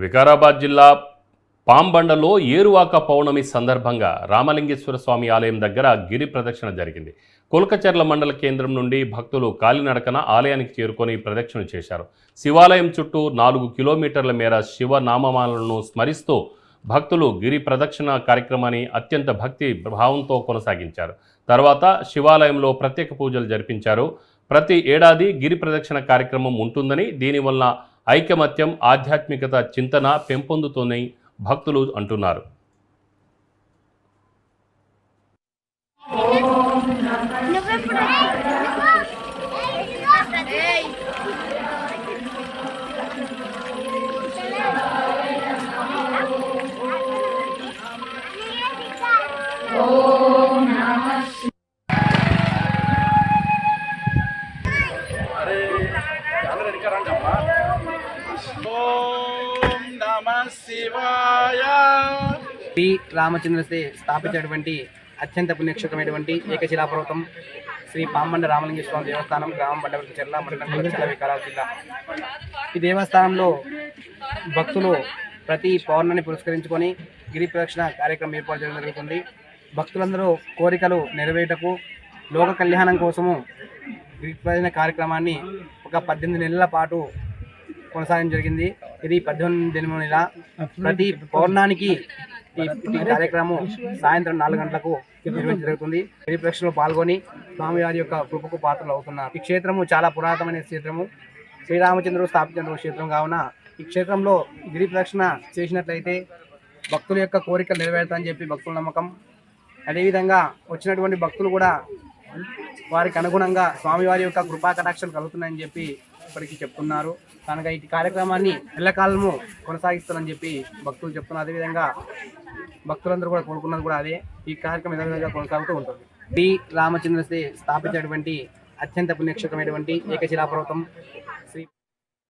వికారాబాద్ జిల్లా పాంబండలో ఏరువాక పౌర్ణమి సందర్భంగా రామలింగేశ్వర స్వామి ఆలయం దగ్గర గిరి ప్రదక్షిణ జరిగింది. కొల్కచెర్ల మండల కేంద్రం నుండి భక్తులు కాలినడకన ఆలయానికి చేరుకొని ప్రదక్షిణ చేశారు. శివాలయం చుట్టూ 4 కిలోమీటర్ల మేర శివ నామమాలను స్మరిస్తూ భక్తులు గిరి ప్రదక్షిణ కార్యక్రమాన్ని అత్యంత భక్తి భావంతో కొనసాగించారు. తర్వాత శివాలయంలో ప్రత్యేక పూజలు జరిపించారు. ప్రతి ఏడాది గిరి ప్రదక్షిణ కార్యక్రమం ఉంటుందని, దీనివల్ల ఐకమత్యం, ఆధ్యాత్మికత చింతన పెంపొందుతోందని భక్తులు అంటున్నారు. శ్రీ రామచంద్రశ్రీ స్థాపించినటువంటి అత్యంత పుణ్యక్షేత్రమైనటువంటి ఏకశిలాపర్వతం శ్రీ పాంబండ రామలింగేశ్వర స్వామి దేవస్థానం, గ్రామం బండవరచెర్ల, మండలం కొల్కచెర్ల, వికారాబాద్ జిల్లా. ఈ దేవస్థానంలో భక్తులు ప్రతి పౌర్ణమిని పురస్కరించుకొని గిరి ప్రదక్షిణ కార్యక్రమం ఏర్పాటు చేయడం జరుగుతుంది. భక్తులందరూ కోరికలు నెరవేరుటకు, లోక కళ్యాణం కోసము గిరి ప్రదక్షిణ కార్యక్రమాన్ని ఒక 18 నెలల పాటు కొనసాగడం జరిగింది. ఇది 18వ నెల. ప్రతి పౌర్ణానికి ఈ కార్యక్రమం సాయంత్రం 4 గంటలకు నిర్వహించడం జరుగుతుంది. గిరి ప్రదక్షిణలో పాల్గొని స్వామివారి యొక్క కృపకు పాత్రలు అవుతున్నారు. ఈ క్షేత్రము చాలా పురాతనమైన క్షేత్రము. శ్రీరామచంద్రుడు స్థాపించిన క్షేత్రం కావున ఈ క్షేత్రంలో గిరి ప్రదక్షిణ చేసినట్లయితే భక్తుల యొక్క కోరికలు నెరవేరుతాయని చెప్పి భక్తుల నమ్మకం. అదేవిధంగా వచ్చినటువంటి భక్తులు కూడా వారికి అనుగుణంగా స్వామివారి యొక్క కృపా కటాక్షలు కలుగుతున్నాయని చెప్పి ఇప్పటికీ చెప్తున్నారు. కనుక ఈ కార్యక్రమాన్ని ఎల్లకాలము కొనసాగిస్తారని చెప్పి భక్తులు చెప్తున్నారు. అదేవిధంగా భక్తులందరూ కూడా కోరుకున్నది కూడా అదే. ఈ కార్యక్రమం విధంగా కొనసాగుతూ ఉంటుంది. శ్రీ రామచంద్రశ్రీ స్థాపించినటువంటి అత్యంత పుణ్యక్షేత్రమైనటువంటి ఏకశిలాపర్వతం శ్రీ